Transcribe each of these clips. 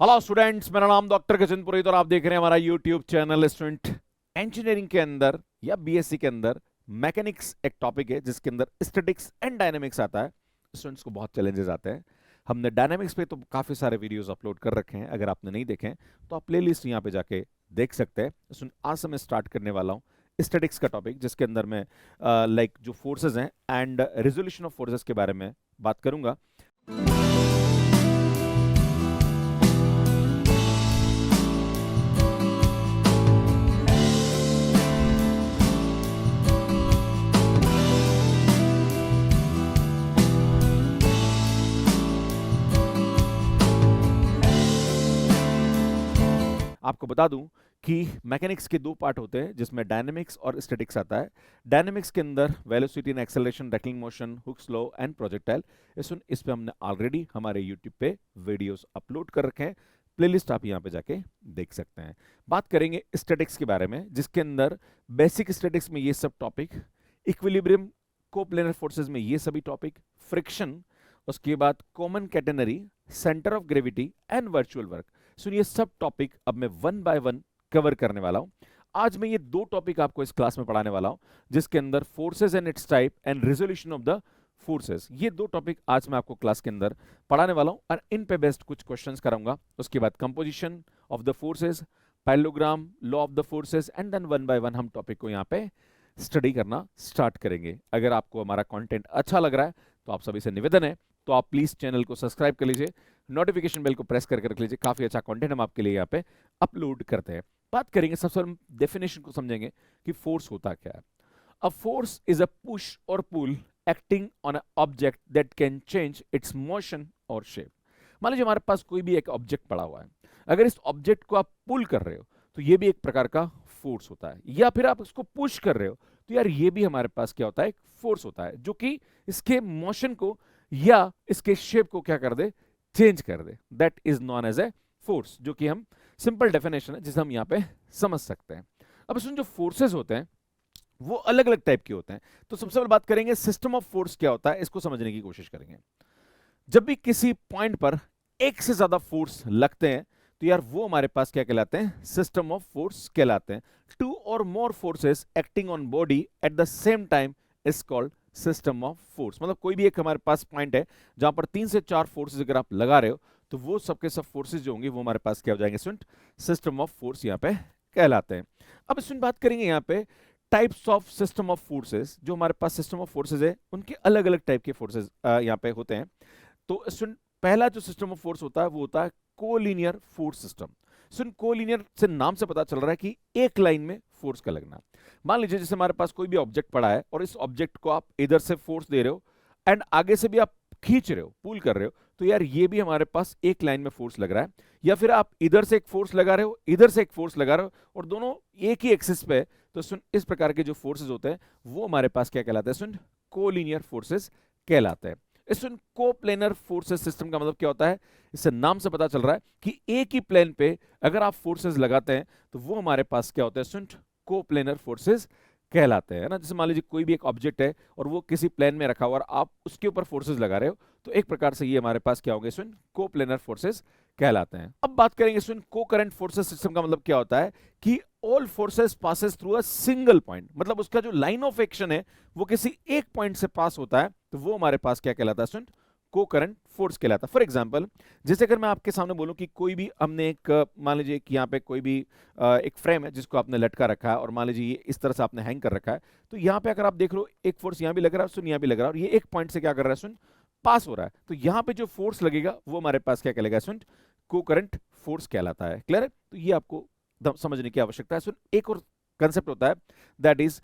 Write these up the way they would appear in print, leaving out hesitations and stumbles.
Hello students, मेरा नाम doctor Gajendra पुरोहित और आप देख रहे हैं हमारा यूट्यूब चैनल स्टूडेंट। इंजीनियरिंग के अंदर या बीएससी के अंदर मैकेनिक्स एक टॉपिक है जिसके अंदर स्टैटिक्स एंड डायनामिक्स आता है। स्टूडेंट्स को बहुत चैलेंजेस आते हैं। हमने डायनामिक्स पे तो काफी सारे वीडियोस अपलोड कर रखे हैं, अगर आपने नहीं देखे हैं तो आप प्लेलिस्ट यहाँ पे जाके देख सकते हैं। आज से मैं स्टार्ट करने वाला हूँ स्टैटिक्स का टॉपिक, जिसके अंदर मैं जो फोर्सेज हैं एंड रेजोल्यूशन ऑफ फोर्सेज के बारे में बात करूंगा। आपको बता दूं कि मैकेनिक्स के दो पार्ट होते हैं जिसमें डायनेमिक्स और स्टैटिक्स आता है। डायनेमिक्स के अंदर velocity and acceleration, rattling motion, Hooke's law and projectile. इस पे हमने ऑलरेडी हमारे यूट्यूब पे वीडियोस अपलोड कर रखे हैं, प्लेलिस्ट आप यहाँ पे जाके देख सकते हैं। बात करेंगे स्टैटिक्स के बारे में, जिसके अंदर बेसिक स्टैटिक्स में ये सब टॉपिक, इक्विलिब्रियम, कोप्लेनर फोर्सेज में ये सभी टॉपिक, फ्रिक्शन, उसके बाद common catenary, centre of gravity and virtual work. सुनिए, सब टॉपिक अब मैं वन बाय वन कवर करने वाला हूं। आज मैं ये दो टॉपिक आपको इस क्लास में पढ़ाने वाला हूं, जिसके अंदर forces and it's type and resolution of the forces. ये दो टॉपिक आज मैं आपको क्लास के अंदर पढ़ाने वाला हूं और इन पे बेस्ड कुछ क्वेश्चंस कराऊंगा। उसके बाद composition of the forces, parallelogram, law of the forces and then one by one हम टॉपिक को यहाँ पे स्टडी करना स्टार्ट करेंगे। अगर आपको हमारा कंटेंट अच्छा लग रहा है तो आप सभी से निवेदन है तो आप प्लीज चैनल को सब्सक्राइब कर लीजिए, नोटिफिकेशन बेल को प्रेस करके रख लीजिए। काफी अच्छा कंटेंट हम आपके लिए यहाँ पे अपलोड करते हैं। बात करेंगे, सबसे पहले डेफिनेशन को समझेंगे कि फोर्स होता क्या है। A force is a push और pull acting on a object that can change its motion और शेप। मान लीजिए हमारे पास कोई भी एक ऑब्जेक्ट पड़ा हुआ है, अगर इस ऑब्जेक्ट को आप पुल कर रहे हो तो ये भी एक प्रकार का फोर्स होता है, या फिर आप उसको पुश कर रहे हो तो यार ये भी हमारे पास क्या होता है, एक फोर्स होता है, जो कि इसके मोशन को या इसके शेप को क्या कर दे, चेंज कर दे। That is known as a force, जो कि हम सिंपल डेफिनेशन है जिसे हम यहाँ पे समझ सकते हैं। अब इसमें जो फोर्सेस होते हैं वो अलग अलग टाइप के होते हैं। तो सबसे पहले बात करेंगे सिस्टम ऑफ फोर्स क्या होता है, इसको समझने की कोशिश करेंगे। जब भी किसी पॉइंट पर एक से ज्यादा फोर्स लगते हैं तो यार वो हमारे पास क्या कहलाते हैं, सिस्टम ऑफ फोर्स कहलाते हैं। टू और more forces acting on body at the same time is called system of force. मतलब कोई भी एक हमारे पास पॉइंट है जहां पर 3 से 4 फोर्सेस अगर आप लगा रहे हो तो वो सबके सब फोर्सेस जो होंगे वो हमारे पास क्या हो जाएंगे स्टूडेंट, सिस्टम ऑफ फोर्स यहाँ पे कहलाते हैं। अब इसमें बात करेंगे यहाँ पे types of system of forces. जो हमारे पास सिस्टम ऑफ फोर्सेस है उनके अलग अलग टाइप के फोर्सेस यहाँ पे होते हैं। तो स्टूडेंट, पहला जो सिस्टम ऑफ फोर्स होता है वो होता है कोलिनियर फोर्स सिस्टम। सुन, कोलिनियर से नाम से पता चल रहा है कि एक लाइन में फोर्स का लगना। मान लीजिए जैसे हमारे पास कोई भी ऑब्जेक्ट पड़ा है और इस ऑब्जेक्ट को आप इधर से फोर्स दे रहे हो एंड आगे से भी आप खींच रहे हो, पुल कर रहे हो, तो यार ये भी हमारे पास एक लाइन में फोर्स लग रहा है। या फिर आप इधर से एक फोर्स लगा रहे हो, इधर से एक फोर्स लगा रहे हो और दोनों एक ही एक्सिस पे है, तो सुन इस प्रकार के जो फोर्सेस होते हैं वो हमारे पास क्या कहलाते हैं, सुन कोलिनियर फोर्सेस कहलाते हैं। इस कोप्लेनर फोर्सेस सिस्टम का मतलब क्या होता है, इससे नाम से पता चल रहा है कि एक ही प्लेन पे अगर आप फोर्सेस लगाते हैं तो वो हमारे पास क्या होता है, सुन कोप्लेनर फोर्सेस कहलाते हैं ना। जैसे मान लीजिए कोई भी एक ऑब्जेक्ट है और वो किसी प्लेन में रखा हुआ और आप उसके ऊपर फोर्सेस लगा रहे हो, तो एक प्रकार से ये हमारे पास क्या होंगे, सुन कोप्लेनर फोर्सेस कहलाते हैं। अब बात करेंगे सुन को करंट फोर्सेस सिस्टम का मतलब क्या होता है कि all forces passes through a single point. मतलब उसका जो लाइन ऑफ एक्शन है वो किसी एक पॉइंट से पास होता है, तो वो हमारे पास क्या कहलाता है, सुन को करंट फोर्स कहलाता है। फॉर एग्जांपल, जैसे अगर मैं आपके सामने बोलूं कि कोई भी हमने एक मान लीजिए कि यहाँ पे कोई भी एक फ्रेम है जिसको आपने लटका रखा है और मान लीजिए ये इस तरह से आपने हैंग कर रखा है, तो यहाँ पे अगर आप देख लो एक फोर्स यहाँ भी लग रहा है, सुन यहाँ भी लग रहा है, और ये एक पॉइंट से क्या कर रहा है, सुन पास हो रहा है, तो यहाँ पे जो फोर्स लगेगा वो हमारे पास क्या कहलाएगा, सुन को करंट फोर्स कहलाता है। क्लियर है? तो ये आपको समझने की आवश्यकता है। सुन एक और कंसेप्ट होता है, that is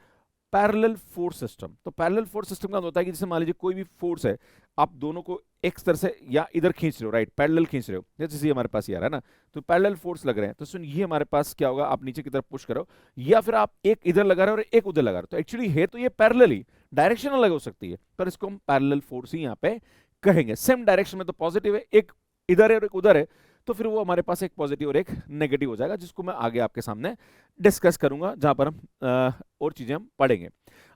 parallel force system. तो पैरेलल फोर्स सिस्टम का होता है कि जैसे मान लीजिए कोई भी फोर्स है, आप दोनों को एक तरह से या इधर खींच रहे हो, राइट, पैरेलल खींच रहे हो, जैसे हमारे पास ये आ रहा है ना, तो पैरेलल फोर्स लग रहे हैं। तो सुन ये हमारे पास क्या होगा, आप नीचे की तरफ पुश करो या फिर आप एक इधर लगा रहे हो और एक उधर लगा रहे हो, तो एक्चुअली है तो ये पैरेलल ही, डायरेक्शन अलग हो सकती है, पर इसको हम पैरेलल फोर्स ही यहाँ पे कहेंगे। सेम डायरेक्शन में तो पॉजिटिव है, एक इधर है और एक उधर है, तो फिर वो हमारे पास एक पॉजिटिव और एक नेगेटिव हो जाएगा, जिसको मैं आगे आपके सामने डिस्कस करूंगा, जहां पर हम और चीजें हम पढ़ेंगे।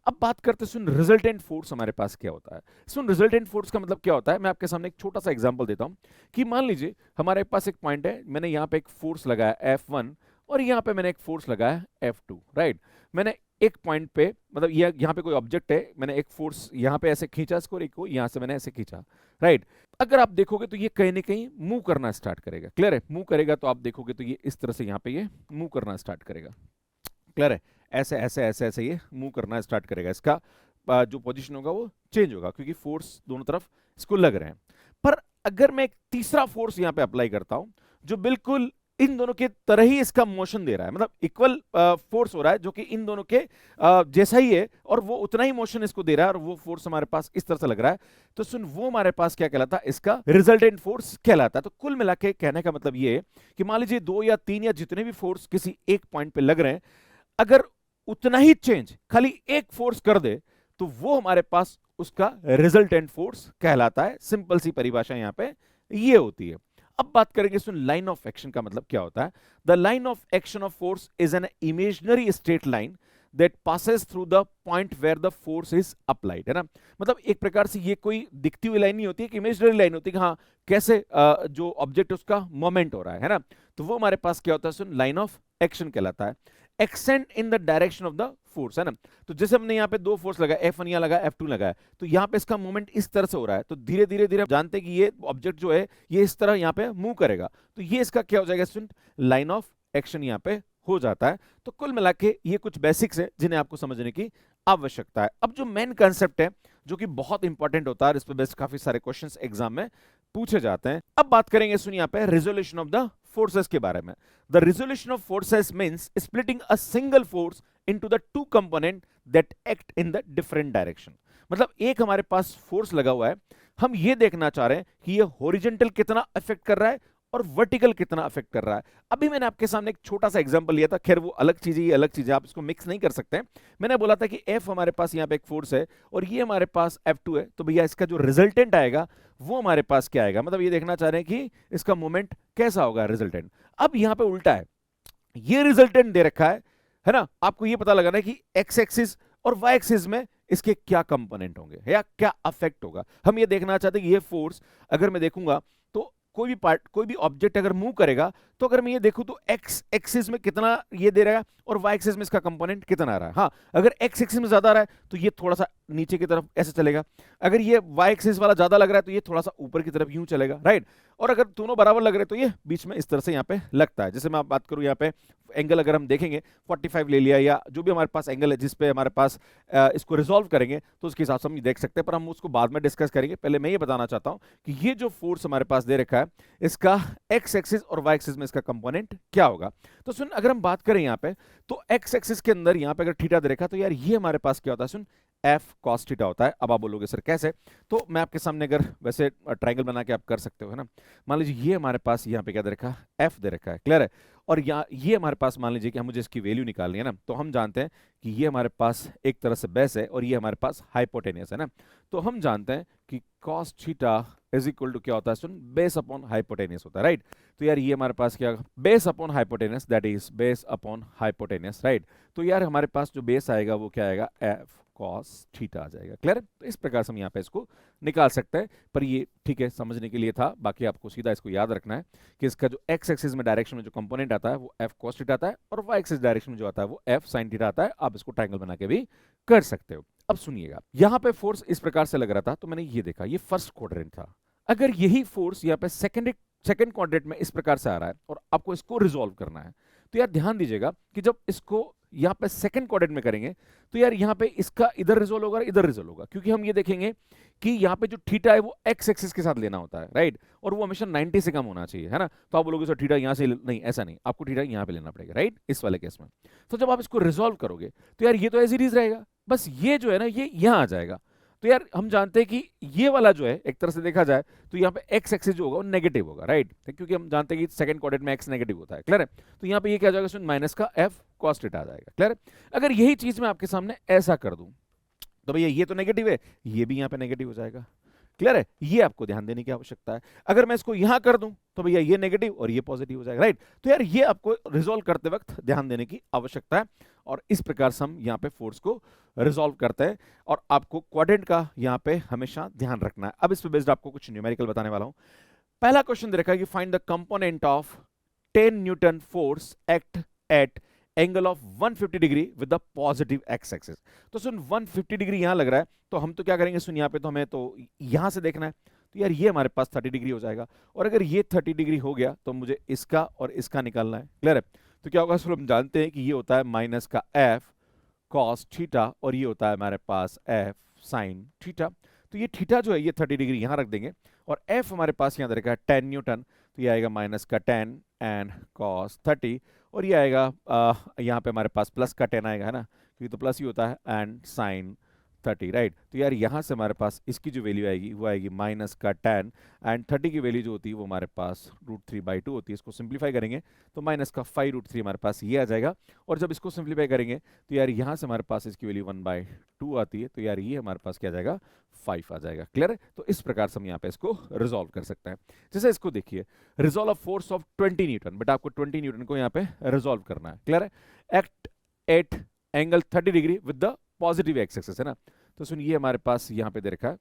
अब बात करते हैं सुन रिजल्टेंट फोर्स हमारे पास क्या होता है। सुन रिजल्टेंट फोर्स का मतलब क्या होता है, मैं आपके सामने एक छोटा सा एग्जांपल देता हूं कि मान लीजिए हमारे पास एक पॉइंट है, मैंने यहाँ पे एक फोर्स लगाया F1 और यहाँ पे मैंने एक फोर्स लगाया F2, राइट। मैंने एक पॉइंट पे मतलब ये यहाँ पे कोई ऑब्जेक्ट है, मैंने एक फोर्स यहाँ पे ऐसे खींचा इसको, एक को यहाँ से मैंने ऐसे खींचा, राइट। अगर आप देखोगे तो ये कहीं ना कहीं मूव करना स्टार्ट करेगा, क्लियर है। मूव करेगा तो आप देखोगे तो ये इस तरह से यहाँ पे ये मूव करना स्टार्ट करेगा, क्लियर है। ऐसे ऐसे ऐसे ऐसे ये मूव करना स्टार्ट करेगा, इसका जो पोजीशन होगा वो चेंज होगा क्योंकि फोर्स दोनों तरफ इसको लग रहे हैं। पर अगर मैं एक तीसरा फोर्स यहाँ पे अप्लाई करता हूं जो बिल्कुल इन दोनों के तरह ही इसका मोशन दे रहा है, मतलब इक्वल फोर्स हो रहा है जो कि इन दोनों के जैसा ही है और वो उतना ही मोशन इसको दे रहा है और वो फोर्स हमारे पास इस तरह से लग रहा है, तो सुन वो हमारे पास क्या कहलाता है, इसका रिजल्टेंट फोर्स कहलाता है। तो कुल मिला के कहने का मतलब ये है कि मान लीजिए 2 या 3 या जितने भी फोर्स किसी एक पॉइंट पे लग रहे हैं, अगर उतना ही चेंज खाली एक फोर्स कर दे तो वो हमारे पास उसका रिजल्टेंट फोर्स कहलाता है। सिंपल सी परिभाषा यहां पे ये होती है। अब बात करेंगे सुन लाइन ऑफ एक्शन का मतलब क्या होता है। The line of action of force is an imaginary straight line that passes through the point where the force is applied, है ना। मतलब एक प्रकार से ये कोई दिखती हुई लाइन नहीं होती है, एक इमेजिनरी लाइन होती है कि हाँ कैसे जो ऑब्जेक्ट उसका मोमेंट हो रहा है ना। तो वो हमारे पास क्या होता है सुन लाइन ऑफ एक्शन कहलाता है। Extend in the direction of the force, है ना। तो जैसे हमने यहाँ पे दो फोर्स लगाया, F1 यहाँ लगा, F2 लगाया, तो यहाँ पे इसका मूवमेंट इस तरह से हो रहा है, तो धीरे धीरे धीरे जानते हैं कि ये ऑब्जेक्ट जो है ये इस तरह यहाँ पे मूव करेगा, तो ये इसका क्या हो जाएगा स्टूडेंट, लाइन ऑफ एक्शन यहाँ पे हो जाता है। तो कुल मिला के ये कुछ बेसिक्स है जिन्हें आपको समझने की आवश्यकता है। अब जो मेन कंसेप्ट है जो कि बहुत इंपॉर्टेंट होता है, इस पर बेस काफी सारे क्वेश्चंस एग्जाम में पूछे जाते हैं। अब बात करेंगे सुनिए यहाँ पे रिजोल्यूशन ऑफ द फोर्सेस के बारे में। The resolution of forces means splitting a single force into the two component that act in the different direction. मतलब एक हमारे पास फोर्स लगा हुआ है, हम ये देखना चाह रहे हैं कि ये हॉरिजॉन्टल कितना अफेक्ट कर रहा है और वर्टिकल कितना अफेक्ट कर रहा है। अभी मैंने आपके सामने एक छोटा सा एग्जांपल लिया था, खैर वो अलग चीज है, ये अलग चीज है, आप इसको मिक्स नहीं कर सकते। मैंने बोला था कि F हमारे पास यहाँ पे एक फोर्स है और ये हमारे पास F2 है, तो भैया इसका जो रिजल्टेंट आएगा वो हमारे पास क्या आएगा, मतलब ये देखना चाह रहे हैं कि इसका मोमेंट कैसा होगा रिजल्टेंट। अब यहाँ पे उल्टा है, ये रिजल्टेंट दे रखा है ना, आपको ये पता लगाना है कि एक्स एक्सिस और वाई एक्सिस में इसके क्या कंपोनेंट होंगे या क्या अफेक्ट होगा। हम ये देखना चाहते हैं कि ये फोर्स अगर मैं देखूंगा तो कोई भी पार्ट, कोई भी ऑब्जेक्ट अगर मूव करेगा तो अगर मैं ये देखूं तो एक्स एक्सिस में कितना ये दे रहा है और वाई एक्सिस में इसका कंपोनेंट कितना आ रहा है। हाँ, अगर एक्स एक्सिस में ज्यादा आ रहा है तो ये थोड़ा सा नीचे की तरफ ऐसे चलेगा, अगर ये वाई एक्सिस वाला ज्यादा लग रहा है तो ये थोड़ा सा ऊपर की तरफ यूं चलेगा, राइट। और अगर दोनों बराबर लग रहे हैं तो ये बीच में इस तरह से यहाँ पे लगता है। जैसे मैं बात करूं यहाँ पे एंगल अगर हम देखेंगे 45 ले लिया या जो भी हमारे पास एंगल है जिस पे हमारे पास इसको रिजॉल्व करेंगे तो उसके हिसाब से हम देख सकते हैं, पर हम उसको बाद में डिस्कस करेंगे। पहले मैं ये बताना चाहता हूं कि ये जो फोर्स हमारे पास दे रखा है इसका एक्स एक्सिस और वाई एक्सिस में इसका कंपोनेंट क्या होगा। तो सुन अगर हम बात करें यहाँ पे तो एक्स एक्सिस के अंदर यहाँ पे अगर थीटा दे रखा है तो यार ये हमारे पास क्या होता है सुन, एफ कॉस थीटा होता है। अब आप बोलोगे सर कैसे, तो मैं आपके सामने अगर वैसे ट्रायंगल बना के आप कर सकते हो, है ना। मान लीजिए ये हमारे पास यहाँ पे क्या दे रखा है, एफ दे रखा है, क्लियर है। और यहाँ ये हमारे पास मान लीजिए कि हम मुझे इसकी वैल्यू निकालनी है ना, तो हम जानते हैं कि ये हमारे पास एक तरह से बेस है और ये हमारे पास हाइपोटेनियस है ना। तो हम जानते हैं कि cos theta is equal to क्या होता है सुन, बेस अपॉन हाइपोटेनियस होता है, राइट। तो यार ये हमारे पास क्या, base upon hypotenuse, that is base upon hypotenuse, right. तो यार हमारे पास जो बेस आएगा वो क्या आएगा, एफ कॉस थीटा आ जाएगा, क्लियर। तो इस प्रकार से हम यहाँ पे इसको निकाल सकते हैं, पर ये ठीक है समझने के लिए था, बाकी आपको सीधा इसको याद रखना है कि इसका जो एक्स एक्सिस में डायरेक्शन में जो कंपोनेंट आता है वो एफ कॉस थीटा आता है और वाई एक्सिस डायरेक्शन में जो आता है वो एफ साइन थीटा आता है। आप इसको ट्रायंगल बना के भी कर सकते हो। अब सुनिएगा, यहाँ पे फोर्स इस प्रकार से लग रहा था तो मैंने ये देखा ये फर्स्ट क्वाड्रेंट था, अगर यही फोर्स यहाँ पे सेकंड क्वाड्रेंट में इस प्रकार से आ रहा है और आपको इसको रिजॉल्व करना है, तो यार ध्यान दीजिएगा कि जब इसको यहाँ पे सेकंड क्वाड्रेंट में करेंगे तो यार यहाँ पे इसका इधर रिजॉल्व होगा इधर रिजॉल्व होगा, क्योंकि हम ये देखेंगे कि यहाँ पे जो थीटा है वो एक्स एक्सिस के साथ लेना होता है, राइट। और वो हमेशा 90 से कम होना चाहिए, है ना। तो आप बोलोगे सर थीटा यहाँ से नहीं, ऐसा नहीं, आपको थीटा यहाँ पे लेना पड़ेगा, राइट, इस वाले केस में। तो जब आप इसको रिजॉल्व करोगे तो यार ये तो एज इट इज रहेगा, बस ये जो है ना ये यहाँ आ जाएगा। तो यार हम जानते हैं कि ये वाला जो है एक तरह से देखा जाए तो यहाँ पे एक्स एक्सिस जो होगा वो नेगेटिव होगा, राइट, क्योंकि हम जानते हैं कि सेकंड क्वाड्रेंट में एक्स नेगेटिव होता है, क्लियर है। तो यहाँ पे ये क्या आ जाएगा सुन, माइनस का एफ कॉस थीटा आ जाएगा, क्लियर है। अगर यही चीज मैं आपके सामने ऐसा कर दूं तो भैया ये तो नेगेटिव है, ये भी यहाँ पे नेगेटिव हो जाएगा, क्लियर है, ये आपको ध्यान देने की आवश्यकता है। अगर मैं इसको यहां कर दूं तो भैया ये नेगेटिव और ये पॉजिटिव हो जाएगा, राइट। तो यार ये आपको रिजॉल्व करते वक्त ध्यान देने की आवश्यकता है, और इस प्रकार से हम यहाँ पे फोर्स को रिजॉल्व करते हैं, और आपको क्वाड्रेंट का यहाँ पे हमेशा ध्यान रखना है। अब इस पे बेस्ड आपको कुछ न्यूमेरिकल बताने वाला हूं। पहला क्वेश्चन दे रखा है कि find the component of 10 Newton force act at angle of 150 degree with the positive x axis. तो सुन 150 डिग्री यहां लग रहा है, तो हम तो क्या करेंगे, सुन यहाँ पे तो हमें तो यहां से देखना है, तो यार ये हमारे पास 30 डिग्री हो जाएगा, और अगर ये 30 डिग्री हो गया तो मुझे इसका और इसका निकालना है। क्लियर है, तो क्या होगा, हम जानते हैं कि ये होता है माइनस का एफ कॉस थीटा, और ये होता है हमारे पास एफ साइन थीटा। तो ये थीटा जो है ये 30 डिग्री यहां रख देंगे, और एफ हमारे पास यहां रखा है 10 न्यूटन, तो ये आएगा माइनस का 10 एंड कॉस 30, और ये आएगा यहाँ पे हमारे पास प्लस का 10 आएगा, है ना, क्योंकि तो प्लस ही होता है, एंड साइन 30, राइट। तो यार यहाँ से हमारे पास इसकी जो वैल्यू आएगी वो आएगी माइनस का 10, एंड 30 की वैल्यू जो होती है वो हमारे पास √3/2 होती है। इसको सिंप्लीफाई करेंगे तो माइनस का 5√3 हमारे पास ये आ जाएगा, और जब इसको सिंप्लीफाई करेंगे तो यार यहाँ से हमारे पास इसकी वैल्यू 1/2 आती है, तो यार ये हमारे पास क्या आ जाएगा, 5 आ जाएगा। क्लियर है, तो इस प्रकार से हम यहाँ पे इसको रिजॉल्व कर सकते हैं। जैसे इसको देखिए, resolve of force of 20 Newton, but आपको 20 न्यूटन को यहाँ पे रिजॉल्व करना है। क्लियर है, act at angle 30 degree with the positive x axis, है ना। तो सुन ये हमारे पास यहाँ पे दे रखा है,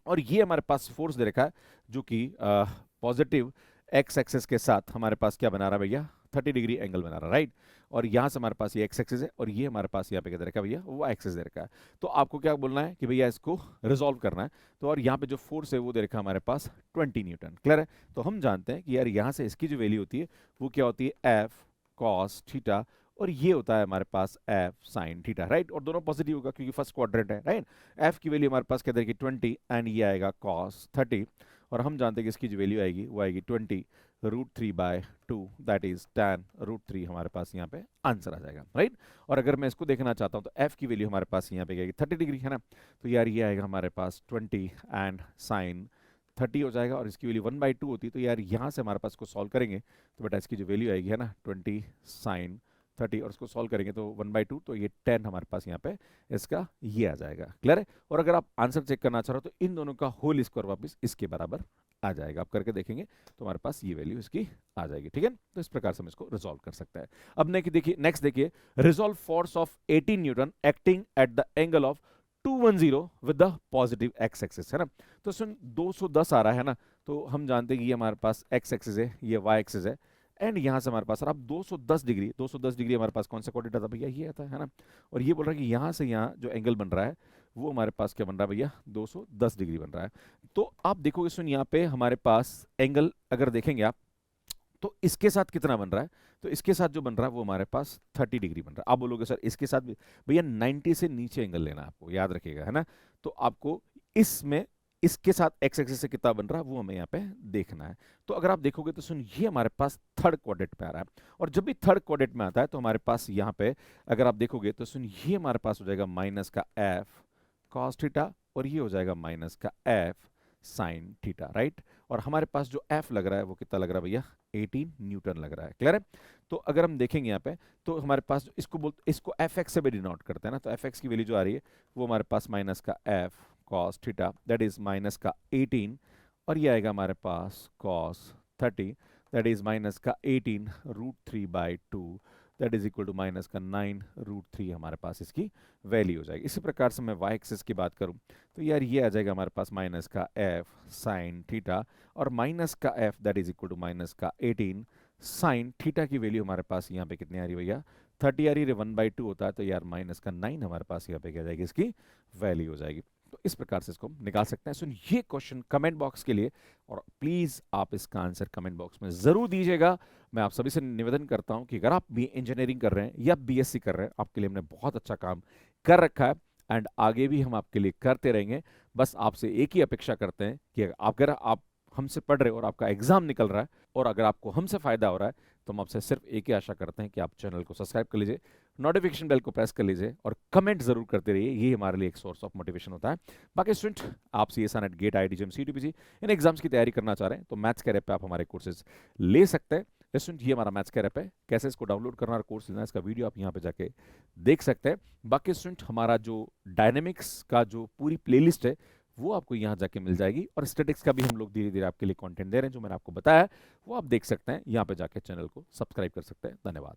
और ये हमारे पास फोर्स दे रखा है जो कि पॉजिटिव एक्स एक्सिस के साथ हमारे पास क्या बना रहा है भैया, 30 डिग्री एंगल बना रहा है, राइट। और यहाँ से हमारे पास ये एक्स एक्सिस है, और ये हमारे पास यहाँ पे क्या दे रखा है भैया, वो एक्सिस दे रखा है। तो आपको क्या बोलना है कि भैया इसको रिजॉल्व करना है, तो और यहाँ पे जो फोर्स है वो दे रखा है हमारे पास 20 न्यूटन। क्लियर है, तो हम जानते हैं कि यार यहाँ से इसकी जो वैल्यू होती है वो क्या होती है, एफ कॉस थीटा, और ये होता है हमारे पास एफ साइन थीटा, राइट। और दोनों पॉजिटिव होगा क्योंकि फर्स्ट क्वाड्रेंट है, राइट। एफ की वैल्यू हमारे पास क्या देगी 20, एंड ये आएगा कॉस 30, और हम जानते हैं कि इसकी जो वैल्यू आएगी वो आएगी 20√3/2, दैट इज tan√3, हमारे पास यहाँ पे आंसर आ जाएगा, राइट। और अगर मैं इसको देखना चाहता हूँ तो एफ की वैल्यू हमारे पास यहाँ पे आएगी 30 डिग्री, है ना, तो यार ये आएगा हमारे पास 20 एंड साइन 30 हो जाएगा, और इसकी वैल्यू 1/2 होती है, तो यार यहाँ से हमारे पास इसको सॉल्व करेंगे तो बेटा इसकी जो वैल्यू आएगी, है ना, 20 साइन 30, और इसको सॉल्व करेंगे तो 1/2, तो ये 10 हमारे पास यहाँ पे इसका ये आ जाएगा। क्लियर है, और अगर आप आंसर चेक करना चाह रहे हो तो इन दोनों का होल स्क्वायर वापस इसके बराबर आ जाएगा। आप करके देखेंगे तो हमारे पास ये वैल्यू इसकी आ जाएगी, ठीक है। तो इस प्रकार से हम इसको रिजॉल्व कर सकते हैं। अब देखिए नेक्स्ट देखिए, resolve force of 18 Newton acting at the angle of 210 with the positive x axis, है ना। तो सुन 210 आ रहा है ना, तो हम जानते हैं कि ये हमारे पास एक्स एक्सिस है, ये वाई एक्सिस है, एंड यहाँ से हमारे पास, और अब 210 डिग्री हमारे पास कौन सा कोऑर्डिनेट आता है भैया, ये आता है ना। और ये बोल रहा है कि यहाँ से यहाँ जो एंगल बन रहा है वो हमारे पास क्या बन रहा है भैया, 210 डिग्री बन रहा है। तो आप देखोगे सुन यहाँ पे हमारे पास एंगल अगर देखेंगे आप, तो इसके साथ कितना बन रहा है, तो इसके साथ जो बन रहा है वो हमारे पास 30 डिग्री बन रहा है। आप बोलोगे सर इसके साथ भी, भैया 90 से नीचे एंगल लेना है आपको, याद रखिएगा, है ना। तो आपको इसमें इसके साथ एक्स एक्सिस से कितना बन रहा है वो हमें यहाँ पे देखना है। तो अगर आप देखोगे तो सुन ये हमारे पास थर्ड क्वाड्रेंट पे आ रहा है, और जब भी थर्ड क्वाड्रेंट में आता है तो हमारे पास यहाँ पे अगर आप देखोगे तो सुन ये हमारे पास हो जाएगा माइनस का एफ कॉस थीटा, और ये हो जाएगा माइनस का एफ साइन थीटा, राइट। और हमारे पास जो एफ लग रहा है वो कितना लग रहा है भैया, 18 न्यूटन लग रहा है। क्लियर है, तो अगर हम देखेंगे यहाँ पे तो हमारे पास इसको एफ एक्स से भी डिनोट करते हैं ना, तो एफ एक्स की वैल्यू जो आ रही है वो हमारे पास माइनस का F cos theta, that is minus का 18, और ये आएगा हमारे पास कॉस 30, दैट इज माइनस का 18√3/2, that is equal to minus का 9√3 हमारे पास इसकी वैल्यू हो जाएगी। इसी प्रकार से मैं वाई एक्सिस की बात करूं तो यार ये आ जाएगा हमारे पास माइनस का एफ साइन थीटा, और माइनस का F that is equal to minus का 18 साइन थीटा की वैल्यू हमारे पास यहाँ पे कितनी आ रही भैया, 30 आ रही है, 1/2 होता है, तो यार माइनस का 9 हमारे पास यहाँ पे क्या जाएगी, इसकी वैल्यू हो जाएगी। तो इस प्रकार से इसको हम निकाल सकते हैं। सुन ये क्वेश्चन कमेंट बॉक्स के लिए, और प्लीज आप इसका आंसर कमेंट बॉक्स में जरूर दीजिएगा। मैं आप सभी से निवेदन करता हूं कि अगर आप भी इंजीनियरिंग कर रहे हैं या बीएससी कर रहे हैं, आपके लिए हमने बहुत अच्छा काम कर रखा है, एंड आगे भी हम आपके लिए करते रहेंगे। बस आपसे एक ही अपेक्षा करते हैं कि अगर आप हमसे पढ़ रहे हो और आपका एग्जाम निकल रहा है, और अगर आपको हमसे फायदा हो रहा है, तो हम आपसे सिर्फ एक ही आशा करते हैं कि आप चैनल को सब्सक्राइब कर लीजिए, नोटिफिकेशन बेल को प्रेस कर लीजिए, और कमेंट जरूर करते रहिए। ये हमारे लिए एक सोर्स ऑफ मोटिवेशन होता है। बाकी स्टूडेंट, आप सीएसई नेट गेट आईआईटी सीटीपीजी इन एग्जाम्स की तैयारी करना चाह रहे हैं तो मैथ्स कैरियर पे आप हमारे कोर्सेज ले सकते हैं। स्टूडेंट, ये हमारा मैथ्स कैरियर है, कैसे इसको डाउनलोड करना और कोर्स लेना, इसका वीडियो आप यहाँ पे जाके देख सकते हैं। बाकी स्टूडेंट, हमारा जो डायनेमिक्स का जो पूरी प्लेलिस्ट है वो आपको यहाँ जाके मिल जाएगी। और स्टैटिक्स का भी हम लोग धीरे धीरे आपके लिए कंटेंट दे रहे हैं, जो मैंने आपको बताया वो आप देख सकते हैं, यहाँ पे जाके चैनल को सब्सक्राइब कर सकते हैं। धन्यवाद।